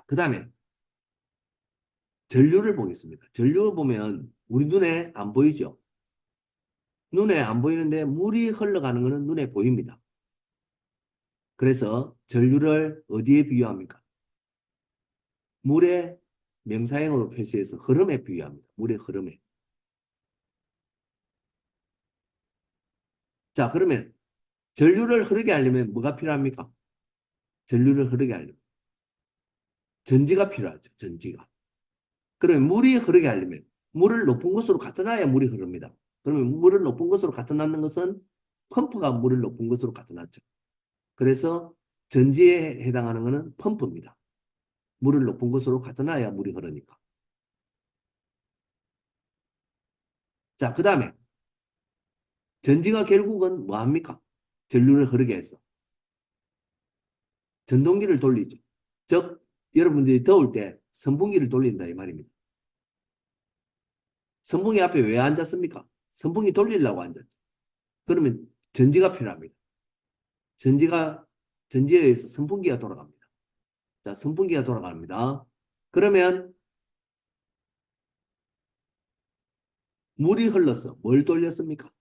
그 다음에 전류를 보겠습니다. 전류를 보면 우리 눈에 안 보이죠? 눈에 안 보이는데 물이 흘러가는 것은 눈에 보입니다. 그래서 전류를 어디에 비유합니까? 물의 명사형으로 표시해서 흐름에 비유합니다. 물의 흐름에. 자, 그러면 전류를 흐르게 하려면 뭐가 필요합니까? 전류를 흐르게 하려면 전지가 필요하죠. 전지가. 그러면 물이 흐르게 하려면 물을 높은 곳으로 갖다 놔야 물이 흐릅니다. 그러면 물을 높은 곳으로 갖다 놨는 것은 펌프가 물을 높은 곳으로 갖다 놨죠. 그래서 전지에 해당하는 것은 펌프입니다. 물을 높은 곳으로 갖다 놔야 물이 흐르니까. 자, 그 다음에 전지가 결국은 뭐 합니까? 전류를 흐르게 해서 전동기를 돌리죠. 즉, 여러분들이 더울 때 선풍기를 돌린다 이 말입니다. 선풍기 앞에 왜 앉았습니까? 선풍기 돌리려고 앉았죠. 그러면 전지가 필요합니다. 전지에 의해서 선풍기가 돌아갑니다. 자, 선풍기가 돌아갑니다. 그러면 물이 흘러서 뭘 돌렸습니까?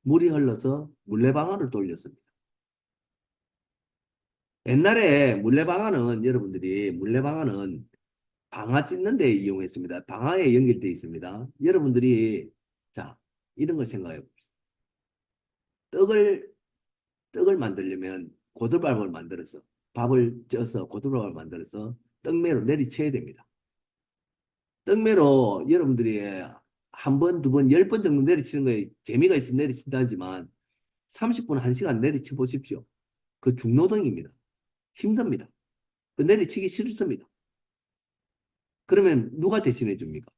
물이 흘러서 물레방아를 돌렸습니다. 옛날에 물레방아는 여러분들이 물레방아는 방아 찢는 데 이용했습니다. 방아에 연결되어 있습니다. 여러분들이 자, 이런 걸 생각해 봅시다. 떡을 만들려면 고들밥을 만들어서 밥을 쪄서 고들밥을 만들어서 떡매로 내리쳐야 됩니다. 떡매로 여러분들이 한 번, 두 번, 10번 정도 내리치는 거에 재미가 있어 내리친다지만 30분, 1시간 내리쳐 보십시오. 그 중노동입니다. 힘듭니다. 그 내리치기 싫습니다. 그러면 누가 대신해 줍니까?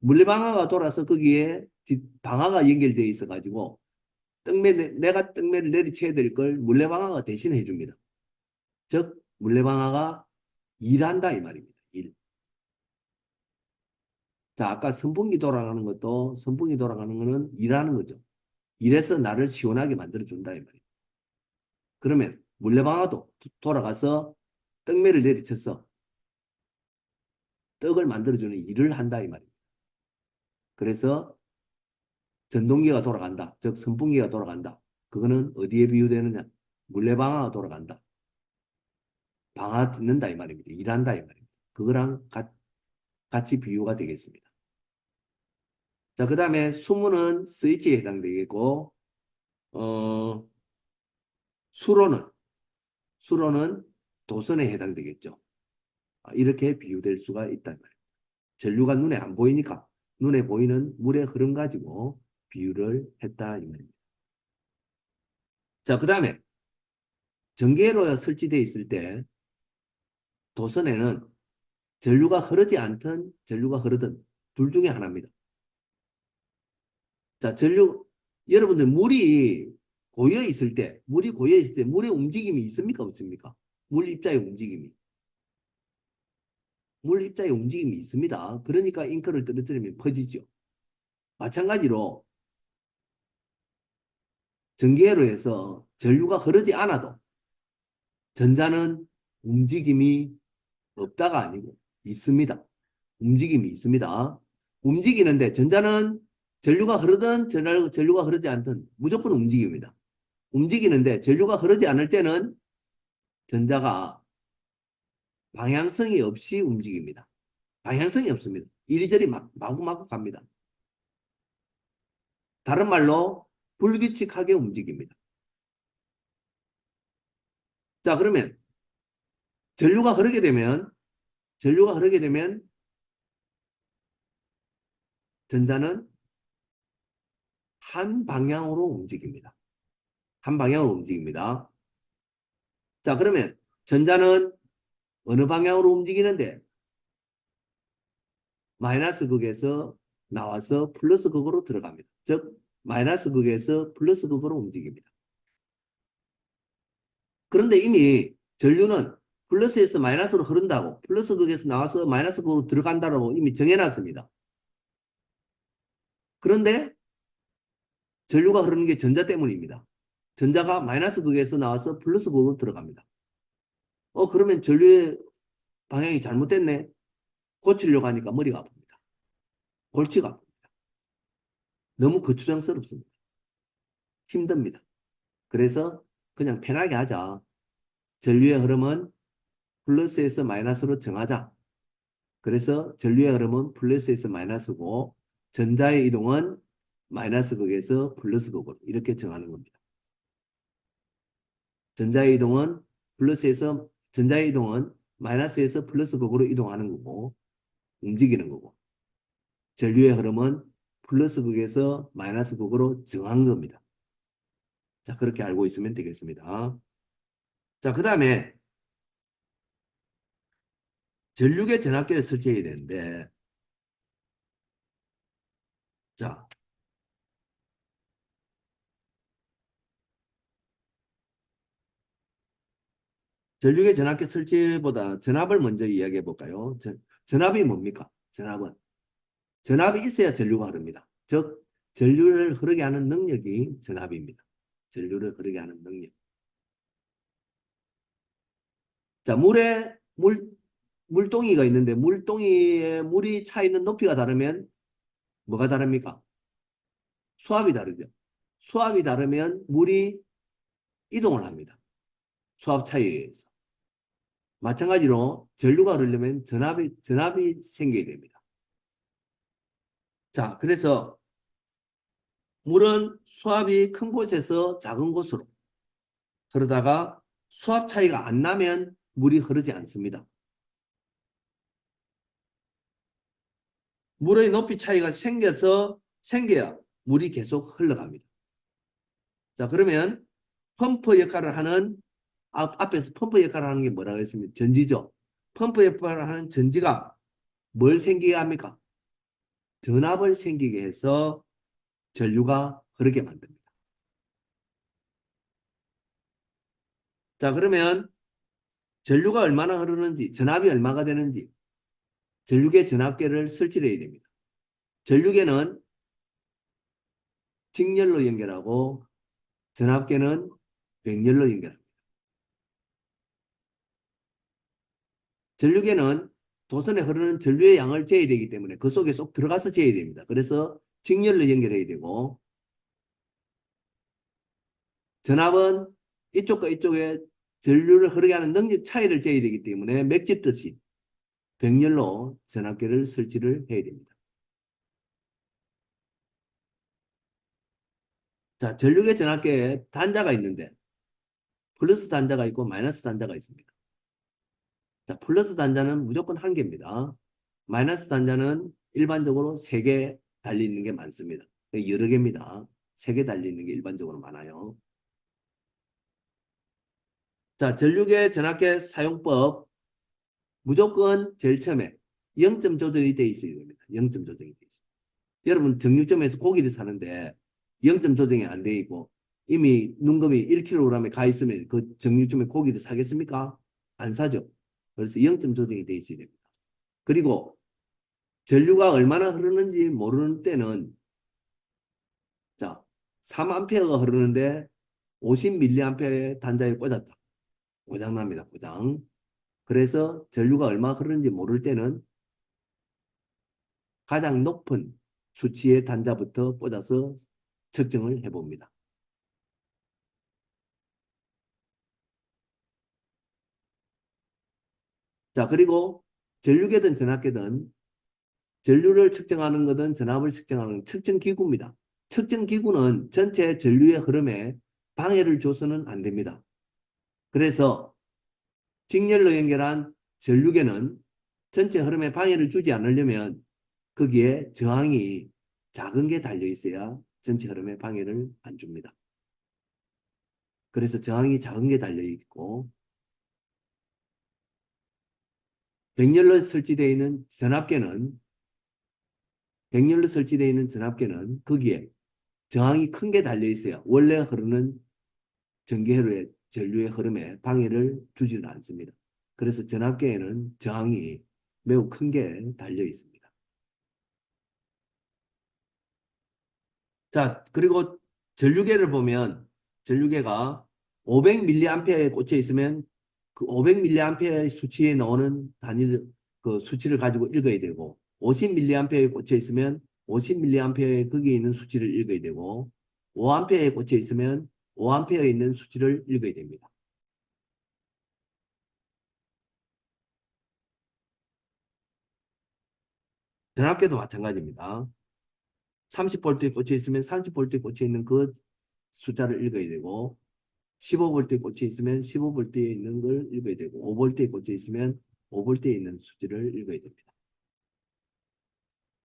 물레방아가 돌아서 거기에 방아가 연결되어 있어 가지고 내가 떡매를 내리쳐야 될 걸 물레방아가 대신해 줍니다. 즉 물레방아가 일한다 이 말입니다. 일. 자, 아까 선풍기 돌아가는 것도 선풍기 돌아가는 거는 일하는 거죠. 일해서 나를 시원하게 만들어 준다 이 말입니다. 그러면 물레방아도 돌아가서 떡매를 내리쳐서 떡을 만들어주는 일을 한다 이 말입니다. 그래서 전동기가 돌아간다. 즉 선풍기가 돌아간다. 그거는 어디에 비유되느냐? 물레방아가 돌아간다. 방아 듣는다 이 말입니다. 일한다 이 말입니다. 그거랑 같이 비유가 되겠습니다. 자, 그 다음에 수문은 스위치에 해당되겠고 수로는 도선에 해당되겠죠. 이렇게 비유될 수가 있단 말입니다. 전류가 눈에 안 보이니까 눈에 보이는 물의 흐름 가지고 비유를 했다 이 말입니다. 자, 그 다음에 전기회로 설치되어 있을 때 도선에는 전류가 흐르지 않든 전류가 흐르든 둘 중에 하나입니다. 자, 여러분들 물이 고여 있을 때 물의 움직임이 있습니까? 없습니까? 물 입자의 움직임이. 물 입자의 움직임이 있습니다. 그러니까 잉크를 떨어뜨리면 퍼지죠. 마찬가지로 전기회로 해서 전류가 흐르지 않아도 전자는 움직임이 없다가 아니고 있습니다. 움직임이 있습니다. 움직이는데 전자는 전류가 흐르든 전류가 흐르지 않든 무조건 움직입니다. 움직이는데 전류가 흐르지 않을 때는 전자가 방향성이 없이 움직입니다. 방향성이 없습니다. 이리저리 마구마구 갑니다. 다른 말로 불규칙하게 움직입니다. 자, 그러면 전류가 흐르게 되면 전자는 한 방향으로 움직입니다. 한 방향으로 움직입니다. 자, 그러면 전자는 어느 방향으로 움직이는데 마이너스 극에서 나와서 플러스 극으로 들어갑니다. 즉 마이너스 극에서 플러스 극으로 움직입니다. 그런데 이미 전류는 플러스에서 마이너스로 흐른다고 플러스 극에서 나와서 마이너스 극으로 들어간다고 이미 정해놨습니다. 그런데 전류가 흐르는 게 전자 때문입니다. 전자가 마이너스 극에서 나와서 플러스 극으로 들어갑니다. 그러면 전류의 방향이 잘못됐네. 고치려고 하니까 머리가 아픕니다. 골치가 아픕니다. 너무 거추장스럽습니다. 힘듭니다. 그래서 그냥 편하게 하자. 전류의 흐름은 플러스에서 마이너스로 정하자. 그래서 전류의 흐름은 플러스에서 마이너스고 전자의 이동은 마이너스 극에서 플러스 극으로 이렇게 정하는 겁니다. 전자의 이동은 마이너스에서 플러스 극으로 이동하는 거고 움직이는 거고 전류의 흐름은 플러스 극에서 마이너스 극으로 정한 겁니다. 자, 그렇게 알고 있으면 되겠습니다. 자, 그 다음에 전류계 전압계를 설치해야 되는데 자, 전류계 전압계 설치보다 전압을 먼저 이야기해 볼까요? 전압이 뭡니까? 전압이 있어야 전류가 흐릅니다. 즉, 전류를 흐르게 하는 능력이 전압입니다. 전류를 흐르게 하는 능력. 자, 물동이가 있는데 물동이에 물이 차 있는 높이가 다르면 뭐가 다릅니까? 수압이 다르죠. 수압이 다르면 물이 이동을 합니다. 수압 차이에 의해서. 마찬가지로 전류가 흐르려면 전압이 생겨야 됩니다. 자, 그래서 물은 수압이 큰 곳에서 작은 곳으로 흐르다가 수압 차이가 안 나면 물이 흐르지 않습니다. 물의 높이 차이가 생겨야 물이 계속 흘러갑니다. 자, 그러면 펌프 역할을 하는 앞에서 펌프 역할을 하는 게 뭐라고 했습니까? 전지죠. 펌프 역할을 하는 전지가 뭘 생기게 합니까? 전압을 생기게 해서 전류가 흐르게 만듭니다. 자, 그러면 전류가 얼마나 흐르는지, 전압이 얼마가 되는지 전류계 전압계를 설치해야 됩니다. 전류계는 직렬로 연결하고 전압계는 백렬로 연결합니다. 전류계는 도선에 흐르는 전류의 양을 재야 되기 때문에 그 속에 쏙 들어가서 재야 됩니다. 그래서 직렬로 연결해야 되고 전압은 이쪽과 이쪽에 전류를 흐르게 하는 능력 차이를 재야 되기 때문에 맥집듯이 백렬로 전압계를 설치를 해야 됩니다. 자, 전류계 전압계에 단자가 있는데 플러스 단자가 있고 마이너스 단자가 있습니다. 자, 플러스 단자는 무조건 한 개입니다. 마이너스 단자는 일반적으로 3개 달려있는 게 많습니다. 여러 개입니다. 3개 달려있는 게 일반적으로 많아요. 자, 전류계 전압계 사용법 무조건 제일 처음에 0점 조정이 돼 있어야 됩니다. 0점 조정이 돼 있어요. 여러분 정육점에서 고기를 사는데 0점 조정이 안 돼 있고 이미 눈금이 1kg에 가 있으면 그 정육점에 고기를 사겠습니까? 안 사죠. 그래서 0점 조정이 돼 있어야 됩니다. 그리고 전류가 얼마나 흐르는지 모르는 때는 자, 3A가 흐르는데 50mA의 단자에 꽂았다. 고장납니다. 고장. 그래서 전류가 얼마 흐르는지 모를 때는 가장 높은 수치의 단자부터 꽂아서 측정을 해봅니다. 자, 그리고 전류계든 전압계든 전류를 측정하는 것은 전압을 측정하는 측정기구입니다. 측정기구는 전체 전류의 흐름에 방해를 줘서는 안 됩니다. 그래서 직렬로 연결한 전류계는 전체 흐름에 방해를 주지 않으려면 거기에 저항이 작은 게 달려 있어야 전체 흐름에 방해를 안 줍니다. 그래서 저항이 작은 게 달려 있고 백열로 설치되어 있는 전압계는 거기에 저항이 큰 게 달려 있어야 원래 흐르는 전기회로의 전류의 흐름에 방해를 주지는 않습니다. 그래서 전압계에는 저항이 매우 큰 게 달려 있습니다. 자, 그리고 전류계를 보면 전류계가 500mA에 꽂혀 있으면 그 500mA의 수치에 나오는 단위 그 수치를 가지고 읽어야 되고 50mA에 꽂혀 있으면 50mA에 거기에 있는 수치를 읽어야 되고 5A에 꽂혀 있으면 5A에 있는 수치를 읽어야 됩니다. 전압계도 마찬가지입니다. 30V에 꽂혀 있으면 30V에 꽂혀 있는 그 숫자를 읽어야 되고 15V에 꽂혀 있으면 15V에 있는 걸 읽어야 되고 5V에 꽂혀 있으면 5V에 있는 수치를 읽어야 됩니다.